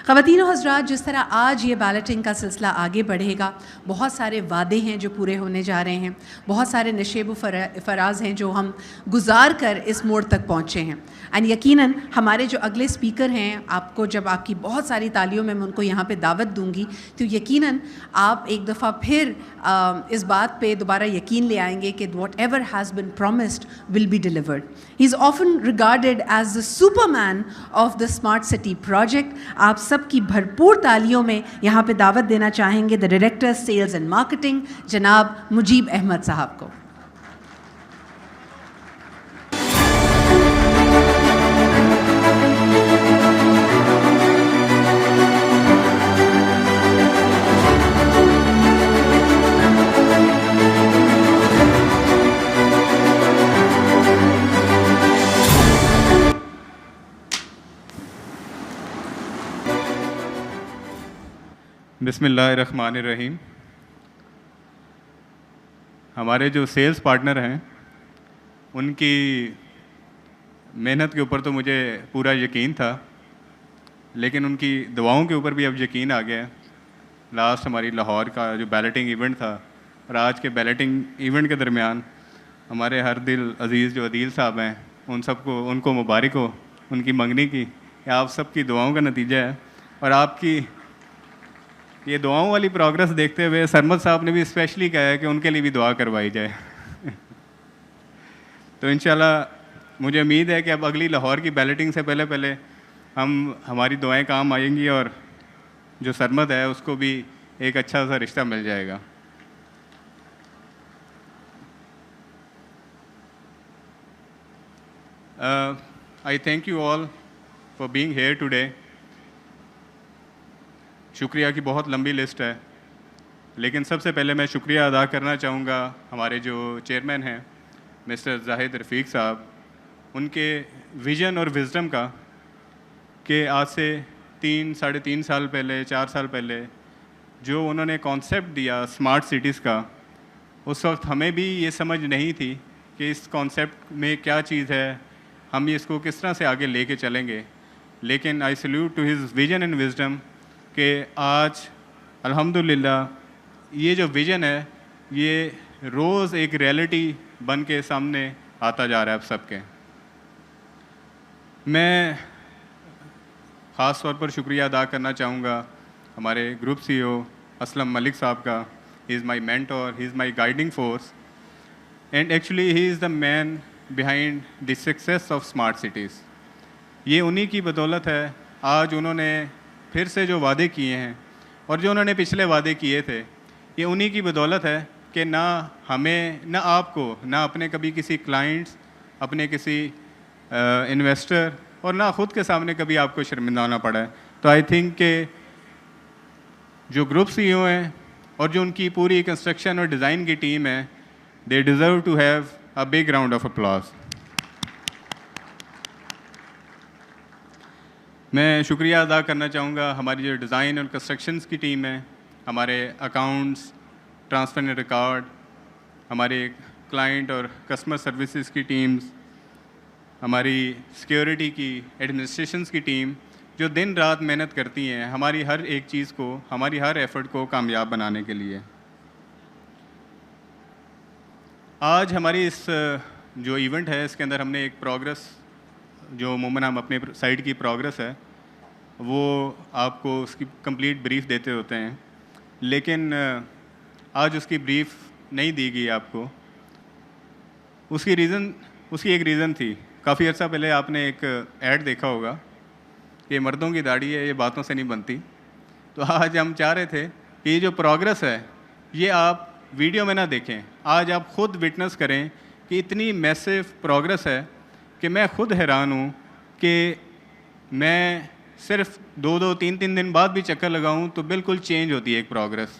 خواتین و حضرات، جس طرح آج یہ بیلٹنگ کا سلسلہ آگے بڑھے گا، بہت سارے وعدے ہیں جو پورے ہونے جا رہے ہیں، بہت سارے نشیب و فراز ہیں جو ہم گزار کر اس موڑ تک پہنچے ہیں. اینڈ یقیناً ہمارے جو اگلے اسپیکر ہیں، آپ کو جب آپ کی بہت ساری تالیوں میں ان کو یہاں پہ دعوت دوں گی تو یقیناً آپ ایک دفعہ پھر اس بات پہ دوبارہ یقین لے آئیں گے کہ whatever has been promised will be delivered. He is often regarded as the superman of the smart city project. آپ سب کی بھرپور تالیوں میں یہاں پہ دعوت دینا چاہیں گے the director sales and marketing جناب مجیب احمد صاحب کو. بسم اللہ الرحمن الرحیم. ہمارے جو سیلز پارٹنر ہیں ان کی محنت کے اوپر تو مجھے پورا یقین تھا، لیکن ان کی دعاؤں کے اوپر بھی اب یقین آ گیا ہے. لاسٹ ہماری لاہور کا جو بیلٹنگ ایونٹ تھا اور آج کے بیلٹنگ ایونٹ کے درمیان ہمارے ہر دل عزیز جو عدیل صاحب ہیں ان کو مبارک ہو ان کی منگنی کی. آپ سب کی دعاؤں کا نتیجہ ہے، اور آپ کی یہ دعاؤں والی پروگرس دیکھتے ہوئے سرمد صاحب نے بھی اسپیشلی کہا ہے کہ ان کے لیے بھی دعا کروائی جائے. تو انشاءاللہ مجھے امید ہے کہ اب اگلی لاہور کی بیلٹنگ سے پہلے ہماری دعائیں کام آئیں گی اور جو سرمد ہے اس کو بھی ایک اچھا سا رشتہ مل جائے گا. I thank you all for being here today. شکریہ کی بہت لمبی لسٹ ہے، لیکن سب سے پہلے میں شکریہ ادا کرنا چاہوں گا ہمارے جو چیئرمین ہیں مسٹر زاہد رفیق صاحب، ان کے ویژن اور وزڈم کا کہ آج سے 3-3.5 سال پہلے 4 سال پہلے جو انہوں نے کانسیپٹ دیا اسمارٹ سٹیز کا، اس وقت ہمیں بھی یہ سمجھ نہیں تھی کہ اس کانسیپٹ میں کیا چیز ہے، ہم اس کو کس طرح سے آگے لے کے چلیں گے. لیکن I salute to his vision and wisdom کہ آج الحمدللہ یہ جو ویژن ہے یہ روز ایک ریئلٹی بن کے سامنے آتا جا رہا ہے اب سب کے. میں خاص طور پر شکریہ ادا کرنا چاہوں گا ہمارے گروپ سی او اسلم ملک صاحب کا. He is my mentor, he is my guiding force, and actually he is the man behind the success of smart cities. یہ انہی کی بدولت ہے آج انہوں نے پھر سے جو وعدے کیے ہیں اور جو انہوں نے پچھلے وعدے کیے تھے، یہ انہی کی بدولت ہے کہ نہ ہمیں، نہ آپ کو، نہ اپنے کبھی کسی کلائنٹس، اپنے کسی انویسٹر اور نہ خود کے سامنے کبھی آپ کو شرمندہ ہونا پڑا ہے. تو آئی تھنک کہ جو گروپ سی او ہیں اور جو ان کی پوری کنسٹرکشن اور ڈیزائن کی ٹیم ہے، they deserve to have a big round of applause. میں شکریہ ادا کرنا چاہوں گا ہماری جو ڈیزائن اور کنسٹرکشنز کی ٹیم ہے، ہمارے اکاؤنٹس، ٹرانسفر اینڈ ریکارڈ، ہمارے کلائنٹ اور کسٹمر سروسز کی ٹیمز، ہماری سیکیورٹی کی ایڈمنسٹریشنز کی ٹیم جو دن رات محنت کرتی ہیں ہماری ہر ایک چیز کو، ہماری ہر ایفرٹ کو کامیاب بنانے کے لیے. آج ہماری اس جو ایونٹ ہے اس کے اندر ہم نے ایک پروگرس جو عموماً ہم اپنے سائٹ کی پروگرس ہے وہ آپ کو اس کی کمپلیٹ بریف دیتے ہوتے ہیں، لیکن آج اس کی بریف نہیں دی گئی آپ کو. اس کی ایک ریزن تھی. کافی عرصہ پہلے آپ نے ایک ایڈ دیکھا ہوگا کہ مردوں کی داڑھی ہے یہ باتوں سے نہیں بنتی. تو آج ہم چاہ رہے تھے کہ یہ جو پروگرس ہے یہ آپ ویڈیو میں نہ دیکھیں، آج آپ خود وٹنس کریں کہ اتنی میسو پروگرس ہے کہ میں خود حیران ہوں کہ میں صرف 2-3 دن بعد بھی چکر لگاؤں تو بالکل چینج ہوتی ہے ایک پروگرس.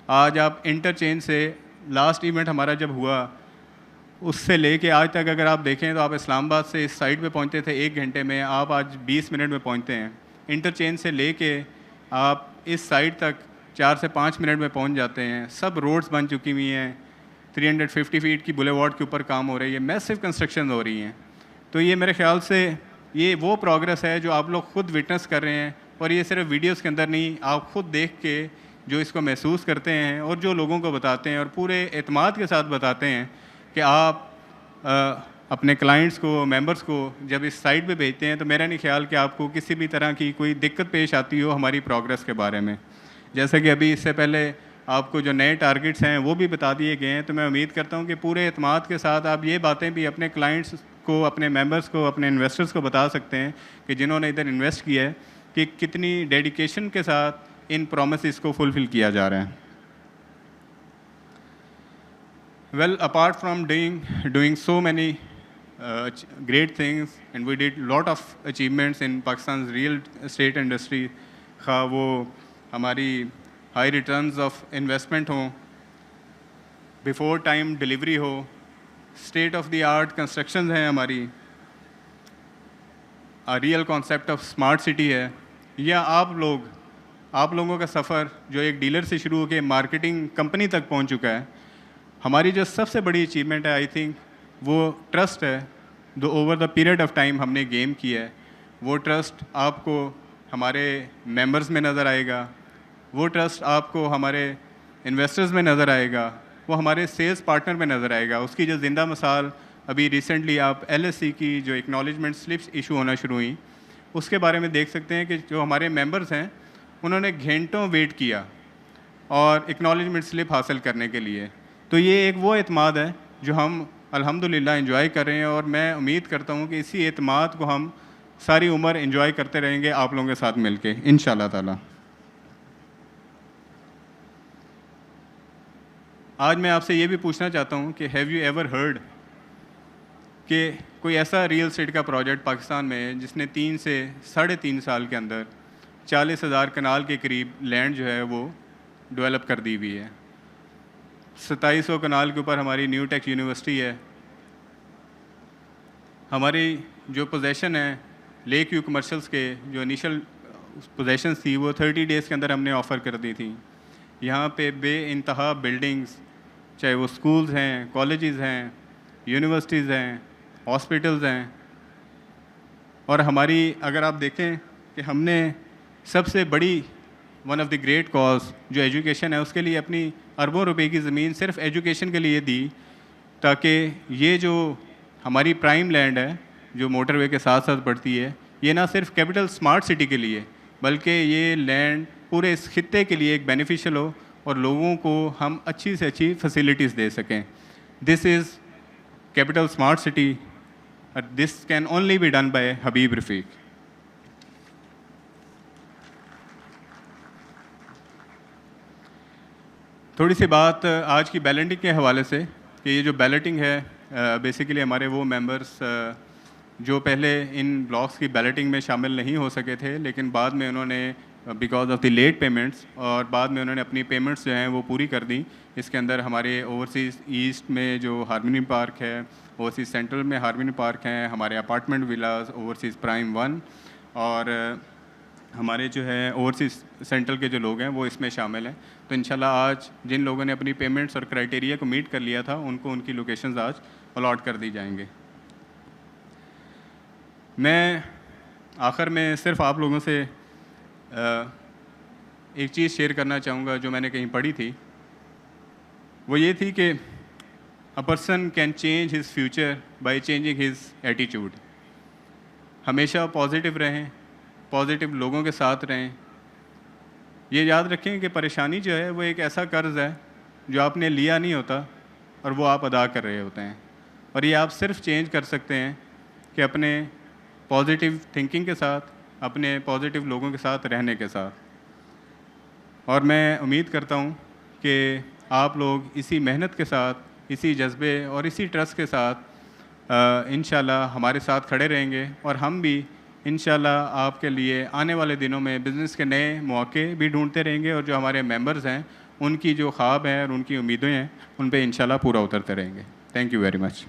آج آپ انٹرچینج سے لاسٹ ایونٹ ہمارا جب ہوا اس سے لے کے آج تک اگر آپ دیکھیں تو آپ اسلام آباد سے اس سائٹ پہ پہنچتے تھے 1 گھنٹے میں، آپ آج 20 منٹ میں پہنچتے ہیں. انٹرچینج سے لے کے آپ اس سائٹ تک 4 سے 5 منٹ میں پہنچ جاتے ہیں. سب روڈز بن چکی ہوئی ہیں، 350 فیٹ کی بولے وارڈ کے اوپر کام ہو رہی ہے، میسو کنسٹرکشن ہو رہی ہیں. تو یہ میرے خیال سے یہ وہ پروگرس ہے جو آپ لوگ خود وٹنس کر رہے ہیں اور یہ صرف ویڈیوز کے اندر نہیں, آپ خود دیکھ کے جو اس کو محسوس کرتے ہیں اور جو لوگوں کو بتاتے ہیں اور پورے اعتماد کے ساتھ بتاتے ہیں کہ آپ اپنے کلائنٹس کو, ممبرس کو جب اس سائٹ پہ بھیجتے ہیں تو میرا نہیں خیال کہ آپ کو کسی بھی طرح کی کوئی دقت پیش آتی ہو ہماری پروگرس کے بارے میں. جیسا کہ ابھی اس سے پہلے آپ کو جو نئے ٹارگٹس ہیں وہ بھی بتا دیے گئے ہیں, تو میں امید کرتا ہوں کہ پورے اعتماد کے ساتھ آپ یہ باتیں بھی اپنے کلائنٹس کو, اپنے ممبرس کو, اپنے انویسٹرس کو بتا سکتے ہیں کہ جنہوں نے ادھر انویسٹ کیا ہے کہ کتنی ڈیڈیکیشن کے ساتھ ان پرومسز کو فلفل کیا جا رہا ہے. Well, apart from doing so many great things, and we did lot of achievements in Pakistan's real estate industry, خواہ وہ ہماری ہائی ریٹرنز آف انویسٹمنٹ ہوں, before time delivery who, state of the art constructions ہیں ہماری, real concept of smart city ہے, یا آپ لوگوں کا سفر جو ایک ڈیلر سے شروع ہو کے مارکیٹنگ کمپنی تک پہنچ چکا ہے. ہماری جو سب سے بڑی اچیومنٹ ہے آئی تھنک وہ ٹرسٹ ہے جو over the period of time ہم نے گیم کیا ہے. وہ ٹرسٹ آپ کو ہمارے ممبرز میں نظر آئے گا, وہ ٹرسٹ آپ کو ہمارے انویسٹرز میں نظر آئے گا, وہ ہمارے سیلز پارٹنر میں نظر آئے گا. اس کی جو زندہ مثال ابھی ریسنٹلی آپ LSC کی جو اکنالجمنٹ سلپس ایشو ہونا شروع ہوئیں اس کے بارے میں دیکھ سکتے ہیں کہ جو ہمارے ممبرز ہیں انہوں نے گھنٹوں ویٹ کیا اور اکنالجمنٹ سلپ حاصل کرنے کے لیے. تو یہ ایک وہ اعتماد ہے جو ہم الحمدللہ انجوائے کر رہے ہیں, اور میں امید کرتا ہوں کہ اسی اعتماد کو ہم ساری عمر انجوائے کرتے رہیں گے آپ لوگوں کے ساتھ مل کے انشاءاللہ تعالی. آج میں آپ سے یہ بھی پوچھنا چاہتا ہوں کہ ہیو یو ایور ہرڈ کہ کوئی ایسا ریئل اسٹیٹ کا پروجیکٹ پاکستان میں ہے جس نے 3 سے 3.5 سال کے اندر 40,000 کنال کے قریب لینڈ جو ہے وہ ڈیولپ کر دی ہوئی ہے. 2700 کنال کے اوپر ہماری نیو ٹیک یونیورسٹی ہے. ہماری جو پوزیشن ہے لیک ویو کمرشلز کے جو انیشل پوزیشنز تھی وہ 30 ڈیز کے اندر ہم نے آفر کر دی تھی. یہاں پہ بے انتہا بلڈنگز, چاہے وہ اسکولز ہیں, کالجز ہیں, یونیورسٹیز ہیں, ہاسپٹلز ہیں, اور ہماری اگر آپ دیکھیں کہ ہم نے سب سے بڑی one of the great cause جو ایجوکیشن ہے اس کے لیے اپنی اربوں روپے کی زمین صرف ایجوکیشن کے لیے دی, تاکہ یہ جو ہماری پرائم لینڈ ہے جو موٹر وے کے ساتھ ساتھ پڑتی ہے, یہ نہ صرف کیپٹل اسمارٹ سٹی کے لیے بلکہ یہ لینڈ پورے اس خطے کے لیے ایک بینیفیشل ہو اور لوگوں کو ہم اچھی سے اچھی فیسلٹیز دے سکیں. This is capital smart city, this can only be done by Habib Rafiq. تھوڑی سی بات آج کی بیلٹنگ کے حوالے سے کہ یہ جو بیلٹنگ ہے بیسیکلی ہمارے وہ ممبرس جو پہلے ان بلاکس کی بیلٹنگ میں شامل نہیں ہو سکے تھے, لیکن بعد میں انہوں نے because of the late payments اور بعد میں انہوں نے اپنی پیمنٹس جو ہیں وہ پوری کر دیں. اس کے اندر ہمارے اوورسیز ایسٹ میں جو ہارمنی پارک ہے, اوورسیز سینٹرل میں ہارمنی پارک ہیں, ہمارے اپارٹمنٹ ولاز اوورسیز پرائم 1, اور ہمارے جو ہے اوورسیز سینٹرل کے جو لوگ ہیں وہ اس میں شامل ہیں. تو انشاءاللہ آج جن لوگوں نے اپنی پیمنٹس اور کرائٹیریا کو میٹ کر لیا تھا ان کو ان کی لوکیشنز آج الاٹ کر دی جائیں گے. میں آخر میں صرف آپ لوگوں سے ایک چیز شیئر کرنا چاہوں گا جو میں نے کہیں پڑھی تھی. وہ یہ تھی کہ a person can change his future by changing his attitude. ہمیشہ پازیٹیو رہیں, پازیٹیو لوگوں کے ساتھ رہیں. یہ یاد رکھیں کہ پریشانی جو ہے وہ ایک ایسا قرض ہے جو آپ نے لیا نہیں ہوتا اور وہ آپ ادا کر رہے ہوتے ہیں, اور یہ آپ صرف چینج کر سکتے ہیں کہ اپنے پازیٹیو تھنکنگ کے ساتھ, اپنے پازیٹیو لوگوں کے ساتھ رہنے کے ساتھ. اور میں امید کرتا ہوں کہ آپ لوگ اسی محنت کے ساتھ, اسی جذبے اور اسی ٹرسٹ کے ساتھ انشاءاللہ ہمارے ساتھ کھڑے رہیں گے, اور ہم بھی انشاءاللہ آپ کے لیے آنے والے دنوں میں بزنس کے نئے مواقع بھی ڈھونڈتے رہیں گے, اور جو ہمارے ممبرز ہیں ان کی جو خواب ہیں اور ان کی امیدیں ہیں ان پہ انشاءاللہ پورا اترتے رہیں گے. Thank you very much.